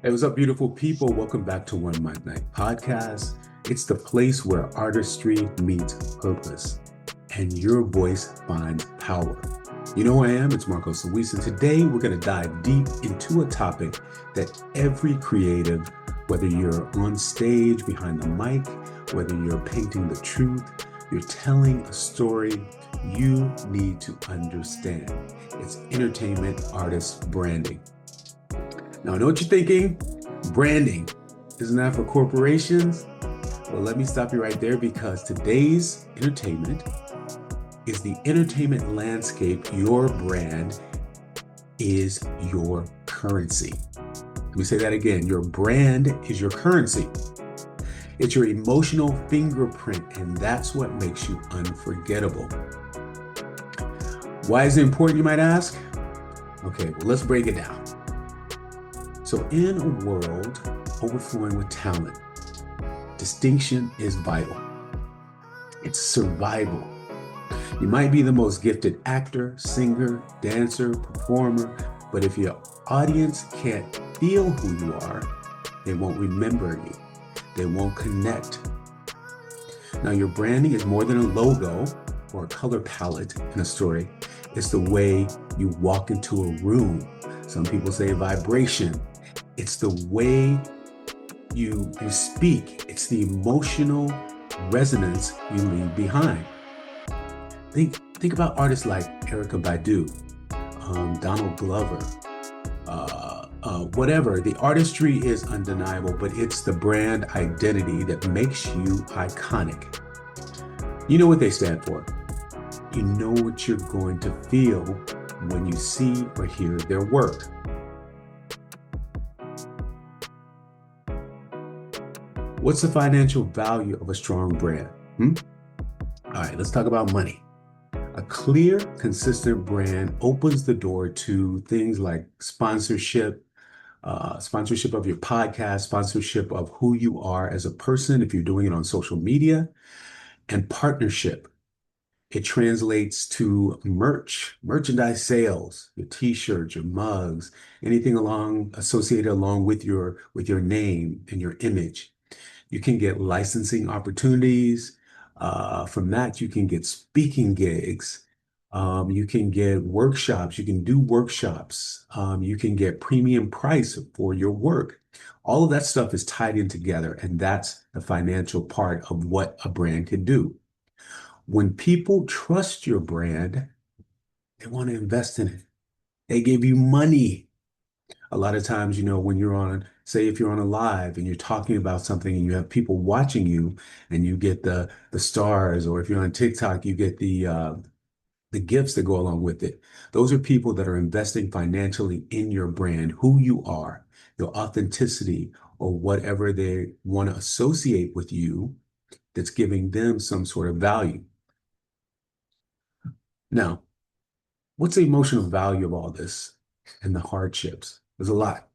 Hey, what's up, beautiful people? Welcome back to OneMicNite podcast. It's the place where artistry meets purpose and your voice finds power. You know who I am? It's Marcos Luis, and today we're going to dive deep into a topic that every creative, whether you're on stage behind the mic, whether you're painting the truth, you're telling a story, you need to understand. It's entertainment artist branding. Now, I know what you're thinking. Branding, isn't that for corporations? Well, let me stop you right there because today's entertainment is the entertainment landscape. Your brand is your currency. Let me say that again. Your brand is your currency. It's your emotional fingerprint, and that's what makes you unforgettable. Why is it important, you might ask? Okay, well, let's break it down. So in a world overflowing with talent, distinction is vital. It's survival. You might be the most gifted actor, singer, dancer, performer, but if your audience can't feel who you are, they won't remember you. They won't connect. Now, your branding is more than a logo or a color palette in a story. It's the way you walk into a room. Some people say vibration. It's the way you speak. It's the emotional resonance you leave behind. Think about artists like Erykah Badu, Donald Glover, whatever. The artistry is undeniable, but it's the brand identity that makes you iconic. You know what they stand for. You know what you're going to feel when you see or hear their work. What's the financial value of a strong brand? All right, let's talk about money. A clear, consistent brand opens the door to things like sponsorship, sponsorship of your podcast, sponsorship of who you are as a person, if you're doing it on social media, and partnership. It translates to merchandise sales, your t-shirts, your mugs, anything associated along with your name and your image. You can get licensing opportunities. From that, you can get speaking gigs. You can get workshops. You can do workshops. You can get premium price for your work. All of that stuff is tied in together, and that's the financial part of what a brand can do. When people trust your brand, they want to invest in it. They give you money. A lot of times, when you're on, say if you're on a live and you're talking about something and you have people watching you and you get the stars, or if you're on TikTok, you get the gifts that go along with it. Those are people that are investing financially in your brand, who you are, your authenticity, or whatever they want to associate with you that's giving them some sort of value. Now, what's the emotional value of all this and the hardships? There's a lot.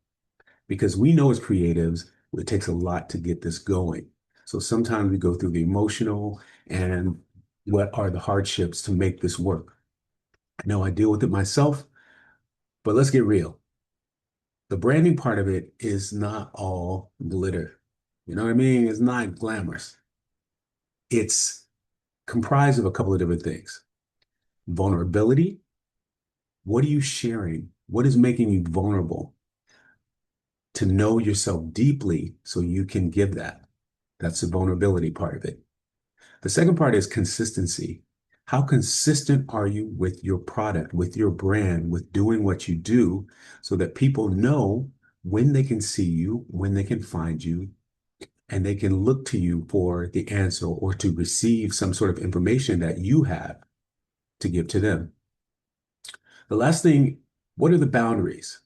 Because we know as creatives, it takes a lot to get this going. So sometimes we go through the emotional and what are the hardships to make this work. I know I deal with it myself, but let's get real. The branding part of it is not all glitter. You know what I mean? It's not glamorous. It's comprised of a couple of different things. Vulnerability. What are you sharing? What is making you vulnerable? To know yourself deeply so you can give that. That's the vulnerability part of it. The second part is consistency. How consistent are you with your product, with your brand, with doing what you do so that people know when they can see you, when they can find you, and they can look to you for the answer or to receive some sort of information that you have to give to them. The last thing, what are the boundaries?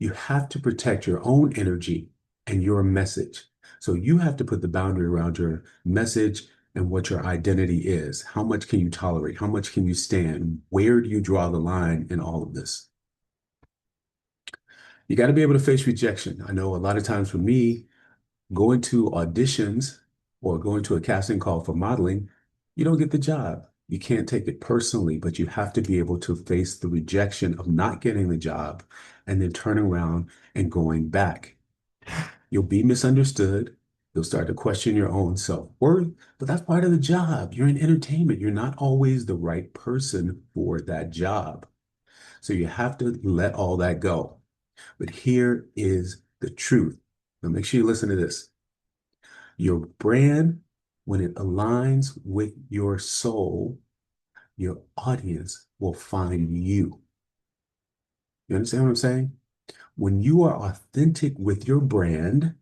You have to protect your own energy and your message. So you have to put the boundary around your message and what your identity is. How much can you tolerate? How much can you stand? Where do you draw the line in all of this? You got to be able to face rejection. I know a lot of times for me, going to auditions or going to a casting call for modeling, you don't get the job. You can't take it personally, but you have to be able to face the rejection of not getting the job and then turn around and going back. You'll be misunderstood. You'll start to question your own self-worth, but that's part of the job. You're in entertainment. You're not always the right person for that job. So you have to let all that go. But here is the truth. Now make sure you listen to this. Your brand, when it aligns with your soul, your audience will find you. You understand what I'm saying? When you are authentic with your brand,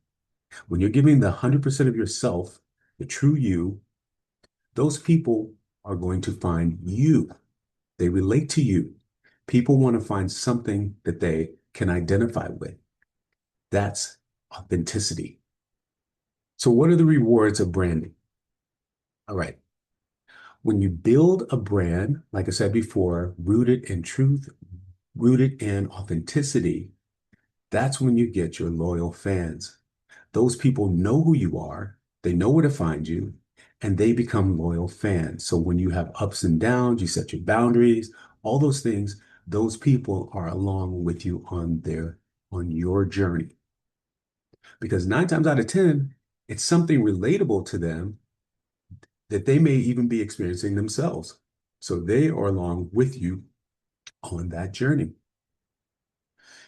when you're giving the 100% of yourself, the true you, those people are going to find you. They relate to you. People want to find something that they can identify with. That's authenticity. So what are the rewards of branding? All right. When you build a brand, like I said before, rooted in truth, rooted in authenticity, that's when you get your loyal fans. Those people know who you are, they know where to find you, and they become loyal fans. So when you have ups and downs, you set your boundaries, all those things, those people are along with you on your journey. Because 9 times out of 10, it's something relatable to them that they may even be experiencing themselves. So they are along with you on that journey.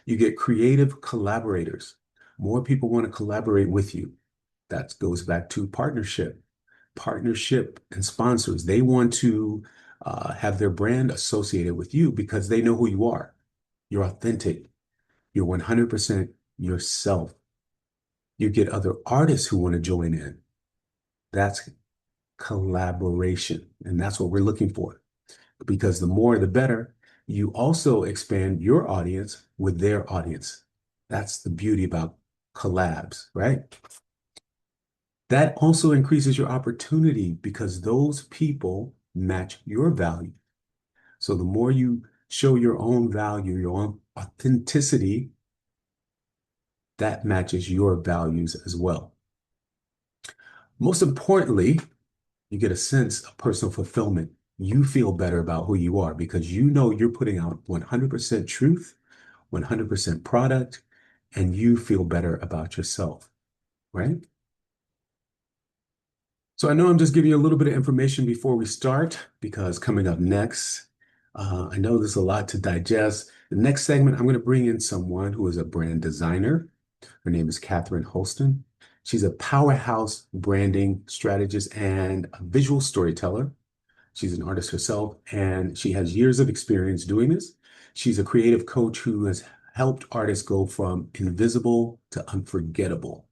You get creative collaborators. More people want to collaborate with you. That goes back to partnership and sponsors. They want to have their brand associated with you because they know who you are. You're authentic. You're 100% yourself. You get other artists who want to join in. That's collaboration. And that's what we're looking for. Because the more, the better. You also expand your audience with their audience. That's the beauty about collabs, right? That also increases your opportunity because those people match your value. So the more you show your own value, your own authenticity, that matches your values as well. Most importantly, you get a sense of personal fulfillment. You feel better about who you are because you know you're putting out 100% truth, 100% product, and you feel better about yourself, right? So I know I'm just giving you a little bit of information before we start because coming up next, I know there's a lot to digest. The next segment, I'm going to bring in someone who is a brand designer. Her name is Kathryn Holeton. She's a powerhouse branding strategist and a visual storyteller. She's an artist herself, and she has years of experience doing this. She's a creative coach who has helped artists go from invisible to unforgettable.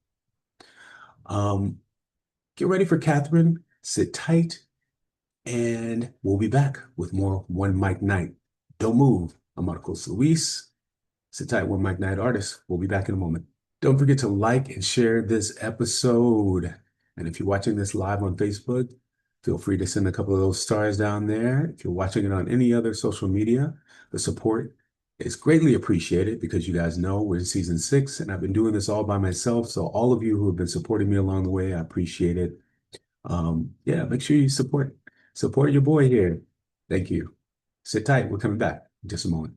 Get ready for Katheryn, sit tight, and we'll be back with more OneMicNite. Don't move. I'm Marcos Luis. Sit tight, OneMicNite artist. We'll be back in a moment. Don't forget to like and share this episode. And if you're watching this live on Facebook, feel free to send a couple of those stars down there. If you're watching it on any other social media, the support is greatly appreciated because you guys know we're in season 6 and I've been doing this all by myself. So all of you who have been supporting me along the way, I appreciate it. Yeah, make sure you support your boy here. Thank you. Sit tight. We're coming back in just a moment.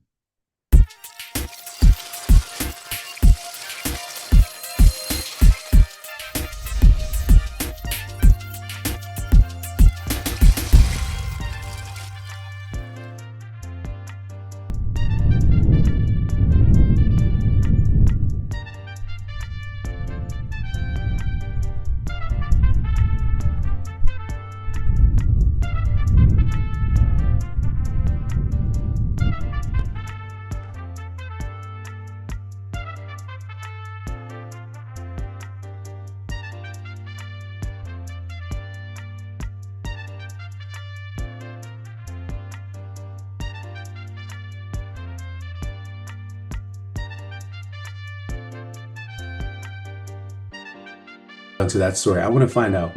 To that story, I want to find out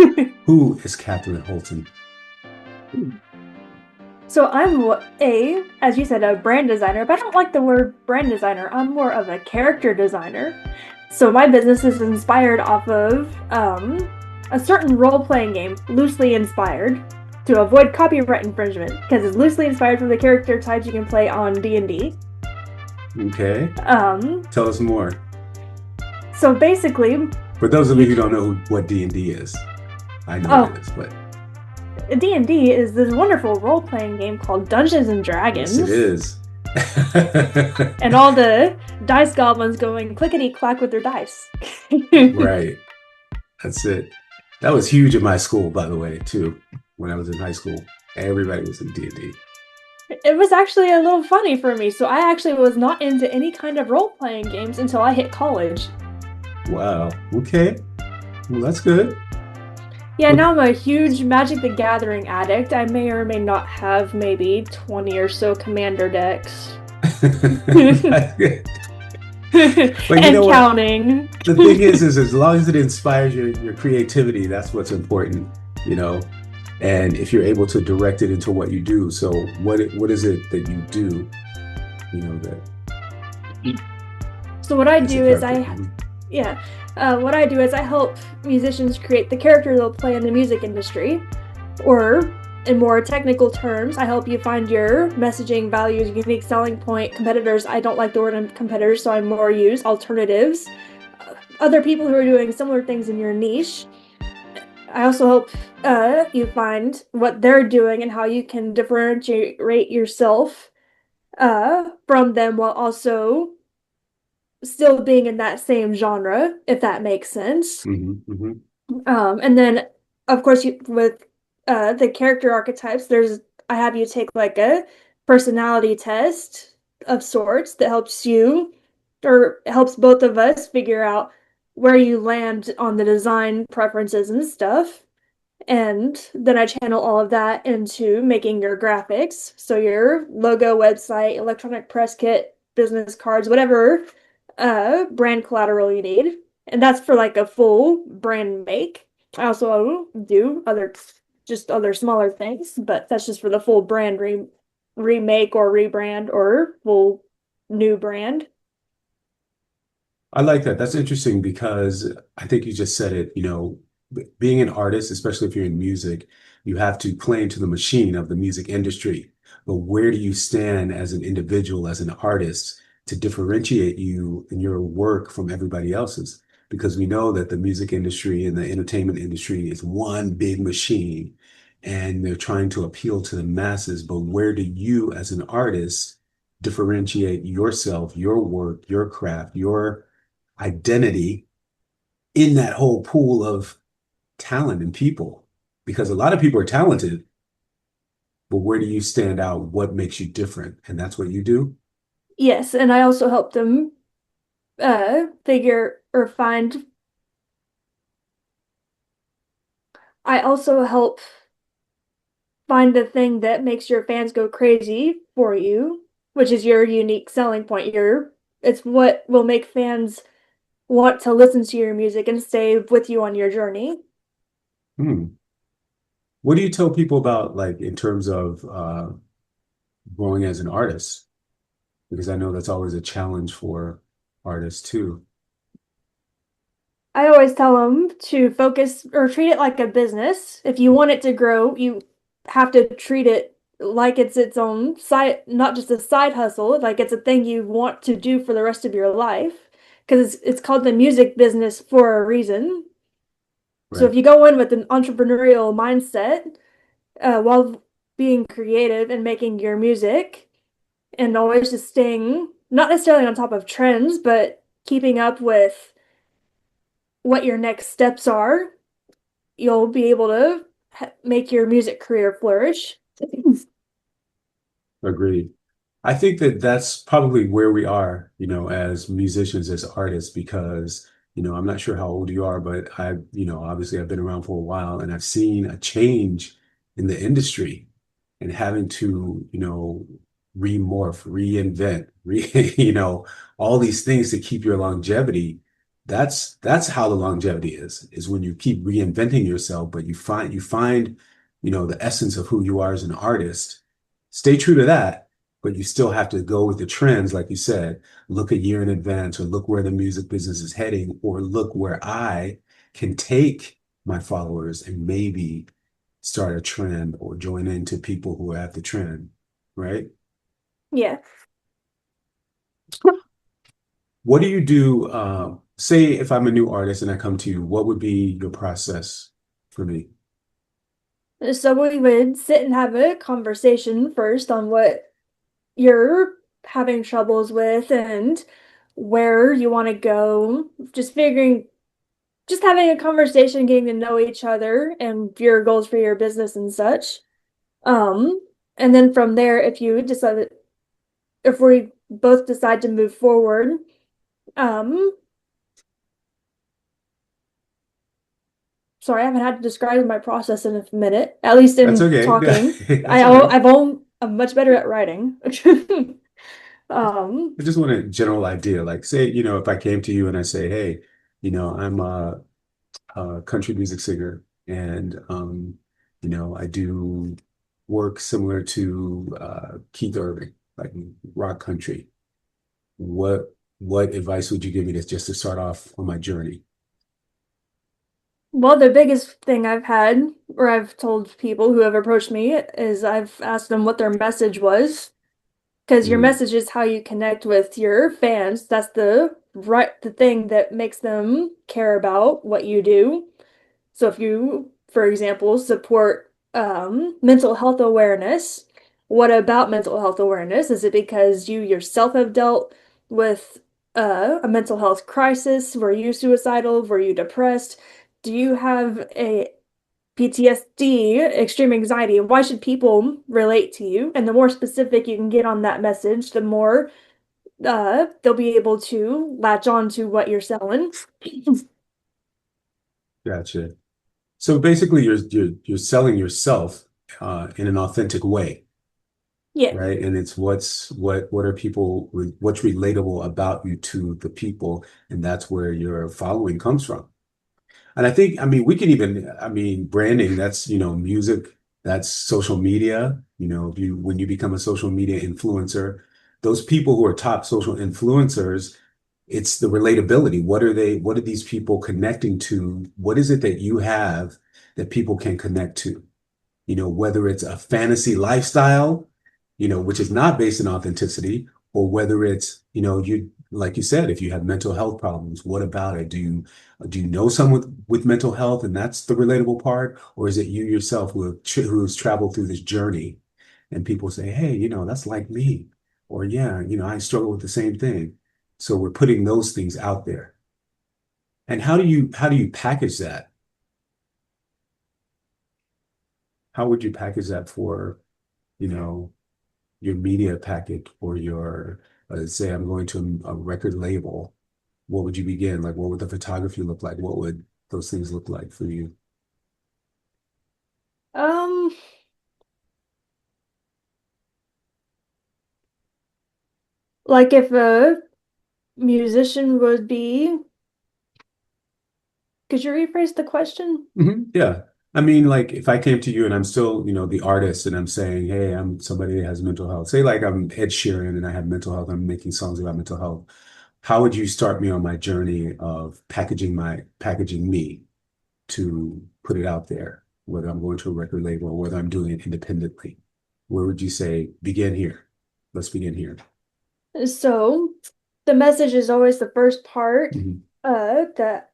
who is Kathryn Holeton. So I'm as you said, a brand designer, but I don't like the word brand designer. I'm more of a character designer. So my business is inspired off of a certain role-playing game, loosely inspired. to avoid copyright infringement because it's loosely inspired from the character types you can play on D&D. Okay. Um, Tell us more. so basically, For those of you you who don't know what D&D is, I know what oh it is, but D&D is this wonderful role-playing game called Dungeons and yes, it Dragons, is. and all the dice goblins going clickety clack with their dice. Right. That's it. That was huge in my school, by the way, too. When I was in high school, everybody was in D&D. It was actually a little funny for me, so I actually was not into any kind of role-playing games until I hit college. Wow. Okay. Well, that's good. Yeah, What? now I'm a huge Magic the Gathering addict. I may or may not have maybe 20 or so commander decks. That's good. But you And know what? counting. The thing is as long as it inspires your creativity, that's what's important, you know. And if you're able to direct it into what you do, so what is it that you do, you know, that So what I as a do is character? yeah, what I do is I help musicians create the character they'll play in the music industry, or in more technical terms, I help you find your messaging, values, unique selling point, competitors. I don't like the word competitors, so I more use alternatives, other people who are doing similar things in your niche. I also help you find what they're doing and how you can differentiate yourself from them while also still being in that same genre, if that makes sense. Hmm. And then, of course, with the character archetypes, I have you take like a personality test of sorts that helps you or helps both of us figure out where you land on the design preferences and stuff. And then I channel all of that into making your graphics. So your logo, website, electronic press kit, business cards, whatever brand collateral you need. And that's for like a full brand make. I also do other smaller things, but that's just for the full brand remake or rebrand or full new brand. I like that. That's interesting because I think you just said it, you know, being an artist, especially if you're in music, you have to play into the machine of the music industry. But where do you stand as an individual, as an artist, to differentiate you and your work from everybody else's? Because we know that the music industry and the entertainment industry is one big machine and they're trying to appeal to the masses. But where do you, as an artist, differentiate yourself, your work, your craft, your identity in that whole pool of talent and people? Because a lot of people are talented, but where do you stand out? What makes you different? And that's what you do? Yes, and I also help them figure or find I also help find the thing that makes your fans go crazy for you, which is your unique selling point. It's what will make fans want to listen to your music and stay with you on your journey. Hmm. What do you tell people about, like, in terms of growing as an artist? Because I know that's always a challenge for artists too. I always tell them to focus or treat it like a business. If you want it to grow, you have to treat it like it's its own side, not just a side hustle, like it's a thing you want to do for the rest of your life. Because it's called the music business for a reason. So Right. if you go in with an entrepreneurial mindset, while being creative and making your music, and always just staying not necessarily on top of trends, but keeping up with what your next steps are, you'll be able to make your music career flourish. Agreed. I think that that's probably where we are, you know, as musicians, as artists, because, you know, I'm not sure how old you are, but you know, obviously I've been around for a while and I've seen a change in the industry and having to, you know, remorph, reinvent, you know, all these things to keep your longevity. That's how the longevity is when you keep reinventing yourself, but you find, you know, the essence of who you are as an artist. Stay true to that, but you still have to go with the trends, like you said, look a year in advance or look where the music business is heading, or look where I can take my followers and maybe start a trend or join into people who have the trend, right? Yeah. What do you do? Say if I'm a new artist and I come to you, what would be your process for me? So we would sit and have a conversation first on what you're having troubles with and where you want to go. Just having a conversation, getting to know each other and your goals for your business and such. Um, and then from there, if we both decide to move forward, um, sorry, I haven't had to describe my process in a minute, at least That's in okay. talking. That's all right. I'm much better at writing. Um, I just want a general idea. Like, say, if I came to you and I say, hey, I'm a country music singer and, I do work similar to Keith Urban, like rock country. What advice would you give me just to start off on my journey? well, the biggest thing I've had, or I've told people who have approached me, is I've asked them what their message was. Because your Mm, message is how you connect with your fans. That's the thing that makes them care about what you do. So if you, for example, support mental health awareness, what about mental health awareness? Is it because you yourself have dealt with a mental health crisis? Were you suicidal? Were you depressed? Do you have a PTSD, extreme anxiety? Why should people relate to you? And the more specific you can get on that message, the more they'll be able to latch on to what you're selling. gotcha. So basically, you're selling yourself in an authentic way, Yeah. right? And it's what are people what's relatable about you to the people, and that's where your following comes from. And I think, I mean, we can even, I mean, branding, that's, music, that's social media. If when you become a social media influencer, those people who are top social influencers, it's the relatability. What are these people connecting to? What is it that you have that people can connect to? Whether it's a fantasy lifestyle, which is not based in authenticity, or whether it's, like you said, if you have mental health problems, what about it? Do you know someone with mental health and that's the relatable part? Or is it you yourself who's traveled through this journey and people say, hey, that's like me. Or yeah, I struggle with the same thing. So we're putting those things out there. And how do you package that? How would you package that for, you know, your media packet or your, say I'm going to a record label, what would you begin? Like, what would the photography look like? What would those things look like for you? Um, like if a musician would be, could you rephrase the question? Yeah. I mean, like if I came to you and I'm still, the artist and I'm saying, hey, I'm somebody that has mental health. Say like I'm Ed Sheeran and I have mental health, I'm making songs about mental health. How would you start me on my journey of packaging me to put it out there, whether I'm going to a record label or whether I'm doing it independently? Where would you say, begin here? Let's begin here. So the message is always the first part Mhm. that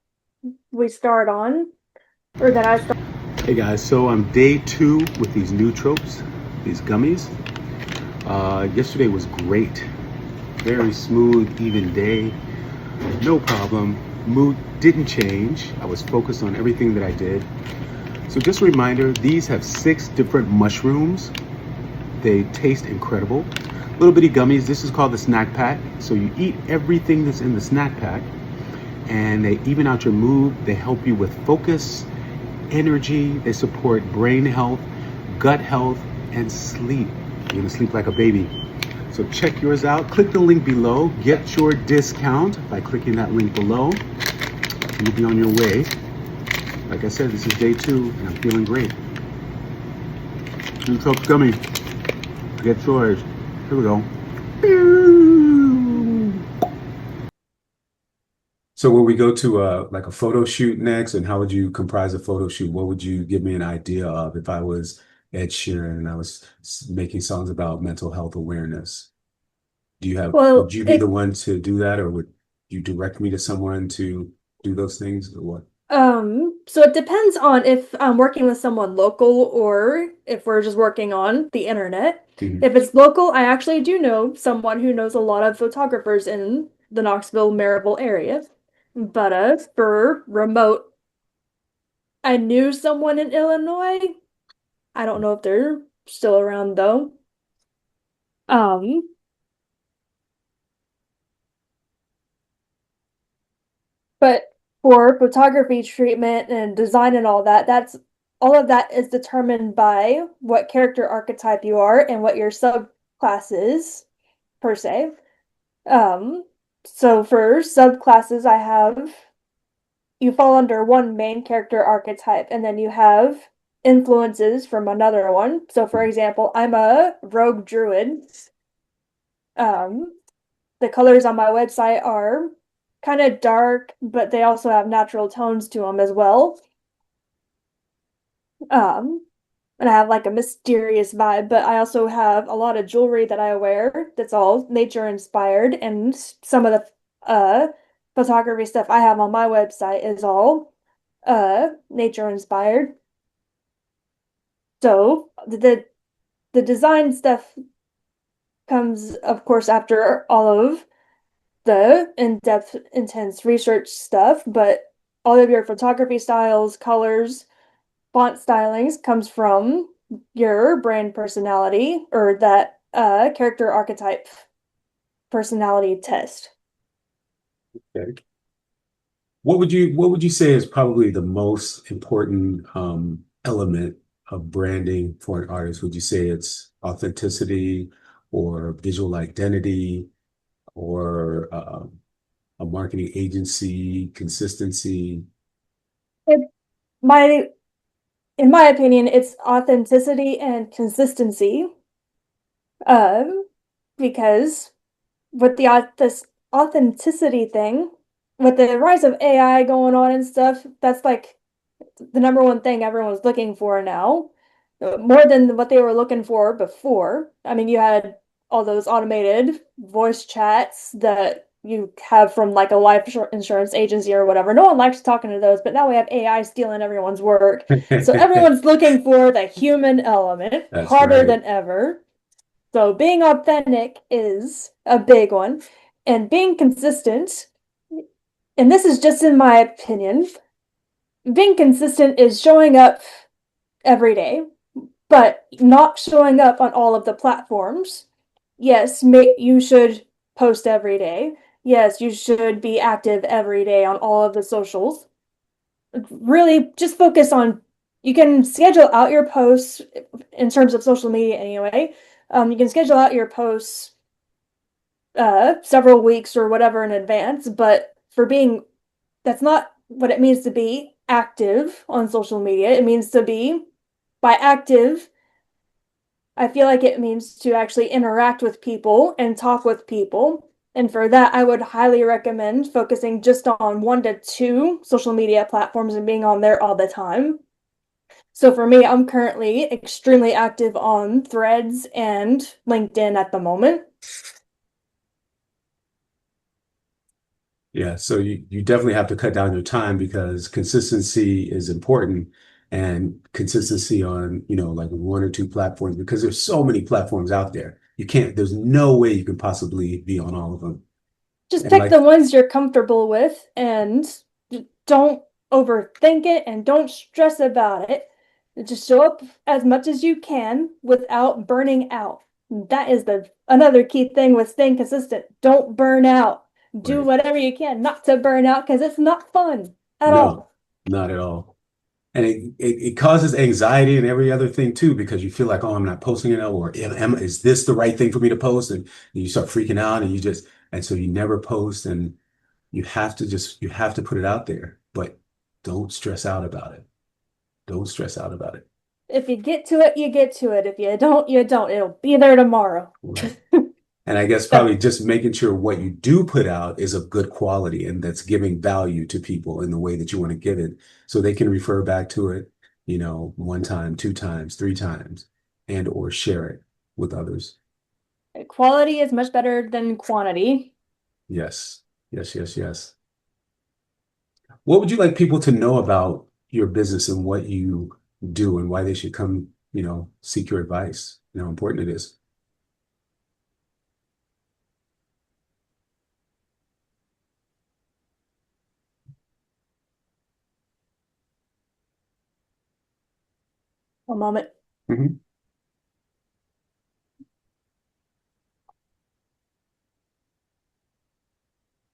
we start on, or that I start. Hey guys, so I'm day 2 with these nootropics, these gummies. Yesterday was great. Very smooth, even day. No problem. Mood didn't change. I was focused on everything that I did. So just a reminder, these have 6 different mushrooms. They taste incredible. Little bitty gummies. This is called the snack pack. So you eat everything that's in the snack pack and they even out your mood. They help you with focus, energy. They support brain health, gut health, and sleep. You're gonna sleep like a baby. So check yours out. Click the link below. Get your discount by clicking that link below. You'll be on your way. Like I said, this is day 2 and I'm feeling great. Nootropics gummy. Get yours. Here we go. So when we go to like a photo shoot next, and how would you comprise a photo shoot? What would you give me an idea of if I was Ed Sheeran and I was making songs about mental health awareness? Would Well, you be the one to do that, or would you direct me to someone to do those things, or what? so it depends on if I'm working with someone local or if we're just working on the internet. Mhm. If it's local, I actually do know someone who knows a lot of photographers in the Knoxville, Maryville area. But for remote, I knew someone in Illinois. I don't know if they're still around though. Um, but for photography treatment and design and all that, that's all of that is determined by what character archetype you are and what your subclass is, per se. Um, so for subclasses, I have you fall under one main character archetype, and then you have influences from another one. So, for example, I'm a rogue druid. Um, the colors on my website are kind of dark, but they also have natural tones to them as well. Um, and I have like a mysterious vibe, but I also have a lot of jewelry that I wear that's all nature inspired, and some of the photography stuff I have on my website is all nature inspired. So the design stuff comes, of course, after all of the in-depth, intense research stuff, but all of your photography styles, colors, font stylings comes from your brand personality or that character archetype personality test. Okay. What would you say is probably the most important element of branding for an artist? Would you say it's authenticity or visual identity or a marketing agency, consistency? It, my, in my opinion, it's authenticity and consistency. Um, because with this authenticity thing, with the rise of AI going on and stuff, that's like the number one thing everyone's looking for now, more than what they were looking for before. I mean, you had all those automated voice chats that you have from like a life insurance agency or whatever. No one likes talking to those, but now we have AI stealing everyone's work. So everyone's looking for the human element That's harder right. than ever. So being authentic is a big one, and being consistent, and this is just in my opinion, being consistent is showing up every day, but not showing up on all of the platforms. Yes, you should post every day. Yes, you should be active every day on all of the socials. Really, just focus on, you can schedule out your posts in terms of social media anyway. You can schedule out your posts several weeks or whatever in advance, but that's not what it means to be active on social media. It means to be, by active, I feel like it means to actually interact with people and talk with people. And for that, I would highly recommend focusing just on 1 to 2 social media platforms and being on there all the time. So for me, I'm currently extremely active on Threads and LinkedIn at the moment. Yeah, so you definitely have to cut down your time because consistency is important and consistency on, like one or two platforms because there's so many platforms out there. There's no way you can possibly be on all of them. Just And pick the like, ones you're comfortable with and don't overthink it and don't stress about it. Just show up as much as you can without burning out. That is the another key thing with staying consistent. Don't burn out. Do right, whatever you can not to burn out because it's not fun at no, all. not at all. And it causes anxiety and every other thing too, because you feel like, oh, I'm not posting it, or is this the right thing for me to post? And you start freaking out and so you never post and you have to put it out there, but don't stress out about it. Don't stress out about it. If you get to it, you get to it. If you don't, you don't. It'll be there tomorrow. Right. And I guess That probably just making sure what you do put out is of good quality and that's giving value to people in the way that you want to give it so they can refer back to it, one time, two times, three times, and or share it with others. quality is much better than quantity. Yes. Yes, yes, yes. What would you like people to know about your business and what you do and why they should come, seek your advice? How important it is. One moment. Mhm.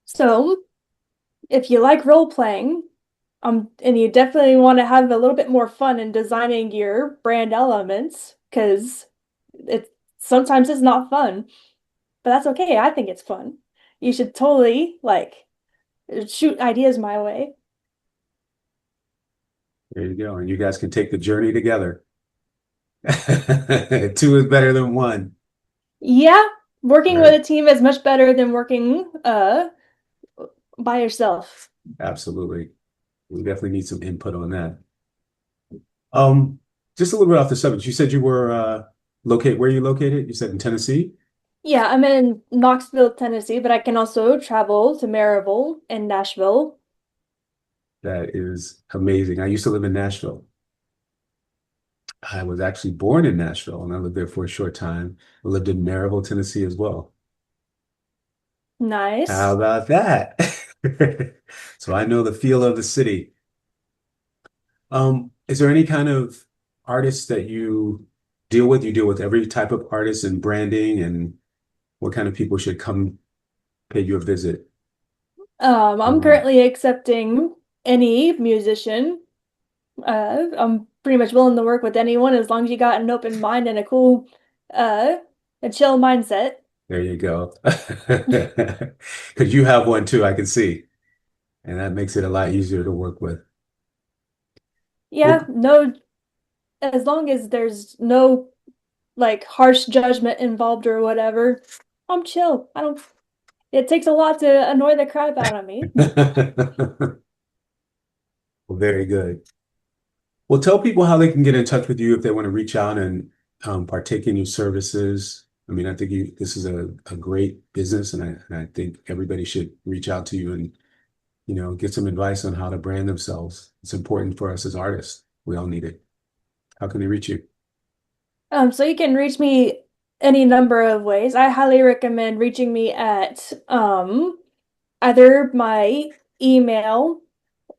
So, if you like role playing, and you definitely want to have a little bit more fun in designing your brand elements, because sometimes it's not fun, but that's okay. I think it's fun. You should totally like shoot ideas my way. There you go. And you guys can take the journey together. Two is better than one. Yeah, working with Right. a team is much better than working by yourself. Absolutely. We definitely need some input on that. Um, just a little bit off the subject. You said you were where are you located? You said in Tennessee? Yeah, I'm in Knoxville, Tennessee, but I can also travel to Maryville and Nashville. That is amazing. I used to live in Nashville. I was actually born in Nashville and I lived there for a short time. I lived in Maryville, Tennessee as well. How Nice. about that? So I know the feel of the city. Is there any kind of artists that you deal with? You deal with every type of artist and branding, and what kind of people should come pay you a visit I'm around? currently accepting any musician. I'm pretty much willing to work with anyone as long as you got an open mind and uh, a chill mindset. There you go. Because you have one too, I can see, and that makes it a lot easier to work with. Yeah, Well, no, as long as there's no like harsh judgment involved or whatever, I'm chill. I don't, it takes a lot to annoy the crap out of me. well, very good. Well, tell people how they can get in touch with you if they want to reach out and partake in your services. I mean, I think this is a great business, and I think everybody should reach out to you and, get some advice on how to brand themselves. It's important for us as artists. We all need it. How can they reach you? So you can reach me any number of ways. I highly recommend reaching me at either my email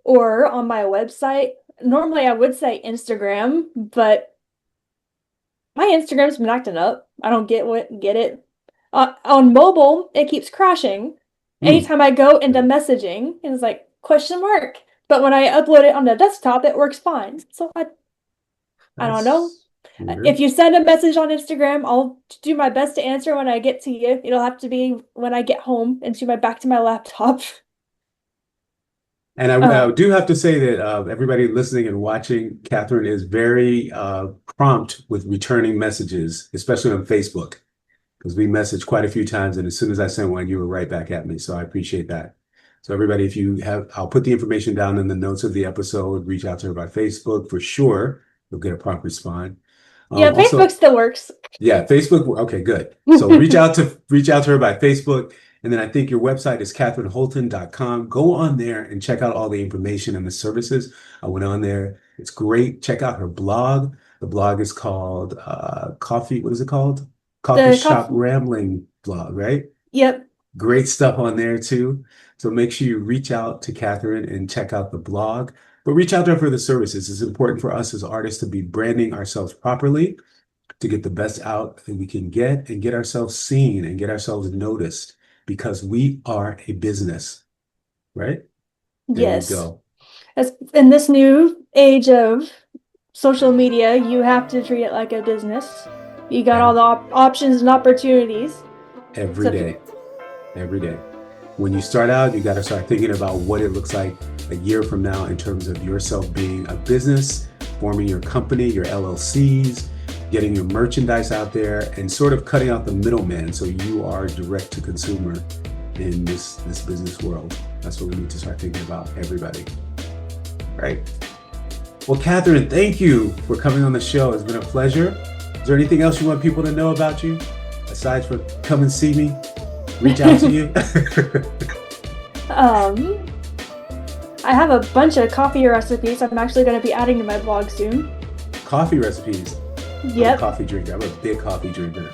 or on my website. Normally I would say Instagram, but my Instagram's been acting up. I don't get it. On mobile, it keeps crashing. Hmm. Anytime I go into messaging, it's like question mark. But when I upload it on the desktop, it works fine. So I don't know. That's weird. If you send a message on Instagram, I'll do my best to answer when I get to you. It'll have to be when I get home and to my back to my laptop. And I Um, do have to say that everybody listening and watching, Katherine is very prompt with returning messages, especially on Facebook, because we messaged quite a few times, and as soon as I sent one, you were right back at me. So I appreciate that. So everybody, if you have, I'll put the information down in the notes of the episode. Reach out to her by Facebook for sure. You'll get a prompt response. yeah, Facebook Also, still works. yeah, Facebook. Okay, good. So reach out to her by Facebook. And then I think your website is KathrynHoleton.com. Go on there and check out all the information and the services. I went on there. It's great. Check out her blog. The blog is called Coffee. What is it called? Coffee The Shop coffee. Rambling blog, right? Yep. Great stuff on there too. So make sure you reach out to Katherine and check out the blog, but reach out to her for the services. It's important for us as artists to be branding ourselves properly to get the best out that we can get and get ourselves seen and get ourselves noticed because we are a business, right? There you Yes. go. As in this new age of social media, you have to treat it like a business. You got all Every, the options and opportunities. every So if you, day, every day. When you start out, you got to start thinking about what it looks like a year from now in terms of yourself being a business, forming your company, your LLCs, getting your merchandise out there, and sort of cutting out the middleman so you are direct to consumer in this business world. That's what we need to start thinking about, everybody. Right? Well, Katheryn, thank you for coming on the show. It's been a pleasure. Is there anything else you want people to know about you, aside from come and see me, reach out to you? I have a bunch of coffee recipes I'm actually going to be adding to my blog soon. Coffee recipes? Yep. I'm a coffee drinker. I'm a big coffee drinker.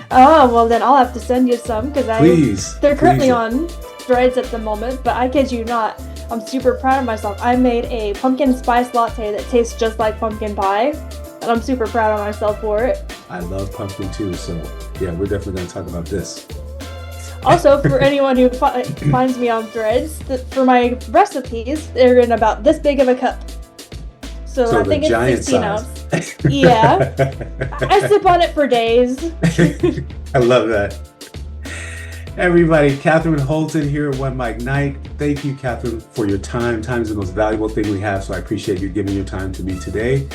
Oh, well then I'll have to send you some because they're currently please. on Threads at the moment, but I kid you not, I'm super proud of myself. I made a pumpkin spice latte that tastes just like pumpkin pie, and I'm super proud of myself for it. I love pumpkin too, so yeah, we're definitely going to talk about this. Also, for anyone who finds me on Threads, for my recipes, they're in about this big of a cup. So I think it's 16 ounce. Yeah. I sip on it for days. I love that. Everybody, Kathryn Holeton here at OneMicNite. Thank you, Kathryn, for your time. Time is the most valuable thing we have, so I appreciate you giving your time to me today.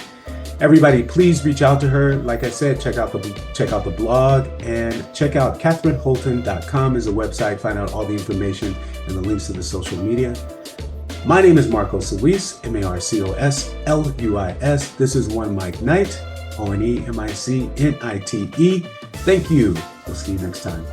Everybody, please reach out to her. Like I said, check out the blog, and check out KathrynHoleton.com is a website. Find out all the information and the links to the social media. My name is Marcos Luis, Marcosluis. This is OneMicNite, OneMicNite. Thank you. We'll see you next time.